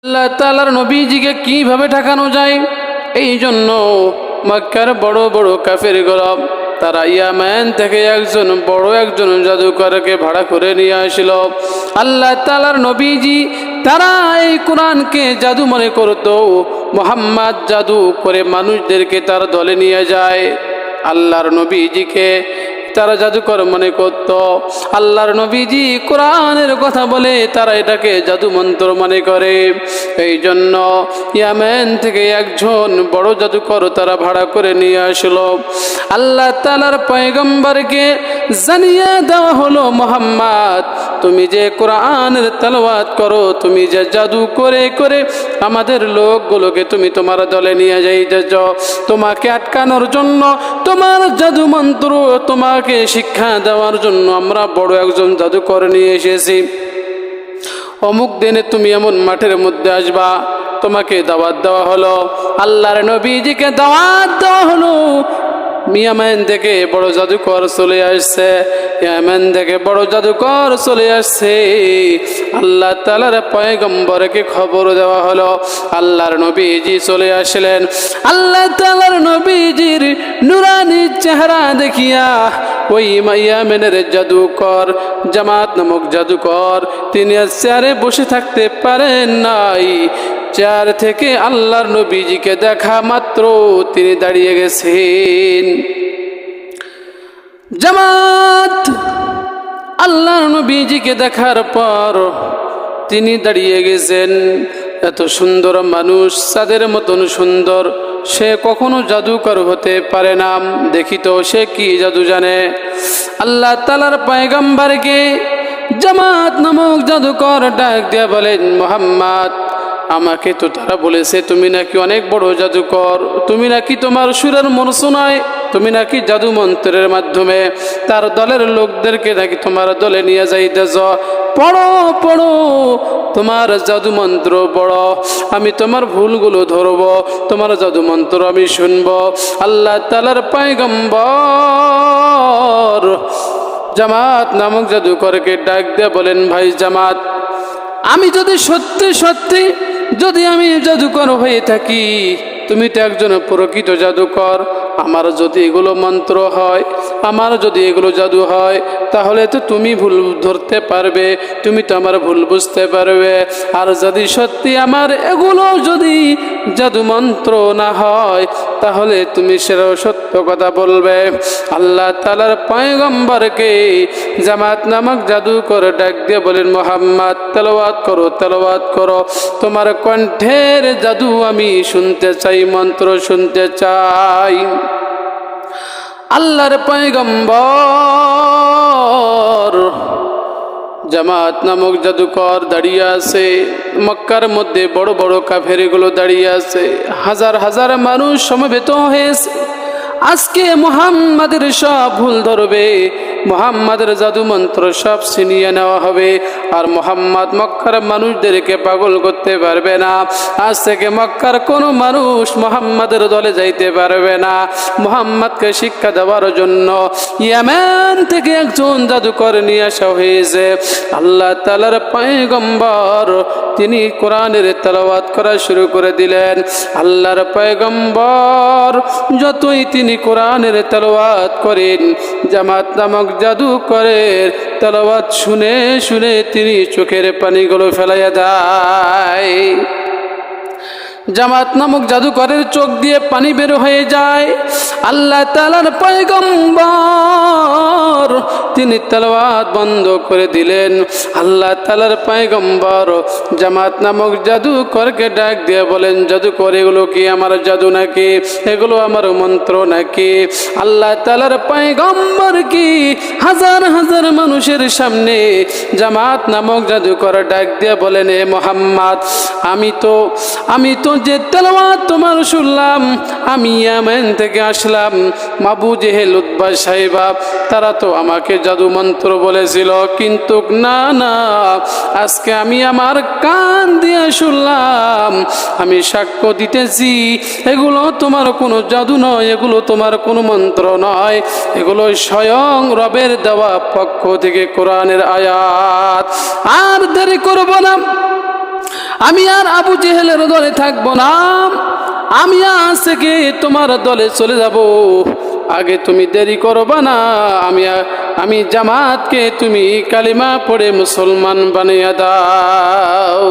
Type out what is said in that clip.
আল্লাহ তাআলার নবীজিকে কিভাবে ঠকানো যায়, এই জন্য মক্কার বড় বড় কাফেরগুলো তারা ইয়ামান থেকে একজন জাদুকরকে ভাড়া করে নিয়ে আসিল। আল্লাহ তাআলার নবীজি তারা এই কোরআনকে জাদু মনে করত। মুহাম্মদ জাদু করে মানুষদেরকে তার দলে নিয়ে যায়। আল্লাহর নবীজিকে তারা জাদুকর মনে করত। আল্লাহর নবীজি কোরআনের কথা বলে তারা এটাকে জাদু মন্ত্র মনে করে। এই জন্য ইয়ামেন থেকে একজন বড় জাদুকর তারা ভাড়া করে নিয়ে আসলো। আল্লাহ তাআলার পয়গম্বরকে জানিয়ে দেওয়া হলো, মুহাম্মদ তুমি যে কোরআনের তেলাওয়াত করো, তুমি যে জাদু করে করে আমাদের লোকগুলোকে তুমি তোমার দলে নিয়ে যাইতেছ, তোমাকে আটকানোর জন্য, তোমার জাদু মন্ত্র তোমাকে শিক্ষা দেওয়ার জন্য আমরা বড় একজন জাদুকর নিয়ে এসেছি। অমুক দিনে তুমি এমন মাঠের মধ্যে আসবা, তোমাকে দাওয়াত দেওয়া হলো। আল্লাহর নবীজিকে দাওয়াত দেওয়া হলো। ইয়ামান থেকে বড় জাদুকর চলে আসছে, ইয়ামান থেকে বড় জাদুকর চলে আসছে। আল্লাহ তাআলার পয়গম্বরকে খবর দেওয়া হলো। আল্লাহর নবীজি চলে আসলেন। আল্লাহ তাআলার নবীজির নুরানি চেহারা দেখিয়া ওই ইয়ামানের জাদুকর, জামাত নামক জাদুকর, তিনি চেয়ারে বসে থাকতে পারেন নাই। চেয়ার থেকে আল্লাহর নবীজিকে দেখা মাত্র তিনি দাঁড়িয়ে গেছেন। জামাত আল্লাহর নবীজিকে দেখার পর তিনি দাঁড়িয়ে গেছেন। এত সুন্দর মানুষ, চাঁদের মতন সুন্দর, সে কখনো জাদুকর হতে পারে না। দেখি তো সে কি জাদু জানে। আল্লাহ তাআলার পয়গম্বরকে জামাত নামক জাদুকর ডাক দিয়া বলেন, মুহাম্মদ আমাকে তো তারা বলেছে তুমি নাকি অনেক বড় জাদুকর, তুমি নাকি তোমার সুরের মন শোনায়, তুমি নাকি জাদু মন্ত্রের মাধ্যমে তার দলের লোকদেরকে নাকি তোমার দলে নিয়ে যাইতেছ। পড়ো পড়ো, তোমার জাদু মন্ত্র পড়ো, আমি তোমার ভুলগুলো ধরব, তোমার জাদু মন্ত্র আমি শুনব। আল্লাহ তাআলার পয়গম্বর জামাত নামক জাদুকরকে ডাক দিয়ে বলেন, ভাই জামাত, আমি যদি সত্যি সত্যি যদি আমি জাদুকর হয়ে থাকি, তুমি তো একজন প্রকৃত জাদুকর, আমার যদি এগুলো মন্ত্র হয়, আমার যদি এগুলো জাদু হয়, তাহলে তো তুমি ভুল ধরতে পারবে, তুমি তো আমার ভুল বুঝতে পারবে। আর যদি সত্যি আমার এগুলো যদি জাদু মন্ত্র না হয়, তাহলে তুমি সেটাও সত্য কথা বলবে। আল্লাহ তাআলার পয়গম্বরকে জামাত নামক জাদুকর ডাক দিয়ে বলেন, মুহাম্মদ তেলাওয়াত করো, তেলাওয়াত করো, তোমার কণ্ঠের জাদু আমি শুনতে চাই, মন্ত্র শুনতে চাই। আল্লাহর পয়গম্বর জামাত নামক জাদুকর দাঁড়িয়ে আছে। মক্কার মধ্যে বড় বড় কাফেরগুলো দাঁড়িয়ে আছে, হাজার হাজার মানুষ সমবেত হয়েছে। আজকে মুহাম্মাদের সব ভুল ধরবে, মুহাম্মাদের জাদু মন্ত্র সব ছিনিয়ে নেওয়া হবে, আর মুহাম্মদ মক্কার মানুষদেরকে পাগল করতে পারবে না। আজ থেকে মক্কার কোনো মানুষ মুহাম্মাদের দলে যাইতে পারবে না। মুহাম্মদকে শিক্ষা দেওয়ার জন্য ইয়ামান থেকে একজন জাদুকর নিয়ে আসা হয়েছে। আল্লাহ তাআলার পয়গম্বর তিনি কোরআনের তেলাওয়াত করা শুরু করে দিলেন। আল্লাহর পয়গম্বর যতই তিনি কোরআনের তেলাওয়াত করেন, জামাত নামক জাদুকরের তেলাওয়াত শুনে শুনে তিনি চোখের পানিগুলো ফেলাইয়া দেয়। জামাত নামক জাদুকরের চোখ দিয়ে পানি বের হয়ে যায়। আল্লাহ তাআলার পয়গম্বর তিনি তেলাওয়াত বন্ধ করে দিলেন। আল্লাহ তাআলার পয়গম্বর জামাত নামক জাদুকরকে ডাক দিয়ে বলেন, জাদুকর এগুলো কি আমার জাদু নাকি, এগুলো আমার মন্ত্র নাকি? আল্লাহ তাআলার পয়গম্বর কি হাজার হাজার মানুষের সামনে জামাত নামক জাদুকর ডাক দিয়ে বলেন, এ মুহাম্মদ, আমি তো যে তেলাওয়াত তোমার শুনলাম, আমি ইয়ামান থেকে আসলাম, আবু জেহেল, উতবা, সাইবা তারা তো আমাকে জাদু মন্ত্র বলেছিল, কিন্তু না না, আজকে আমি আমার কান দিয়ে শুনলাম, আমি সাক্ষ্য দিতেছি এগুলো তোমার কোনো জাদু নয়, এগুলো তোমার কোনো মন্ত্র নয়, এগুলো স্বয়ং রবের দেওয়া পক্ষ থেকে কোরআনের আয়াত। আর দেরি করব না, আমি আর আবু জেহেলের দলে থাকবো না, আমি আজ থেকে তোমার দলে চলে যাব। আগে তুমি দেরি করবা না, আমি জামাতকে তুমি কালিমা পড়ে মুসলমান বানিয়ে দাও।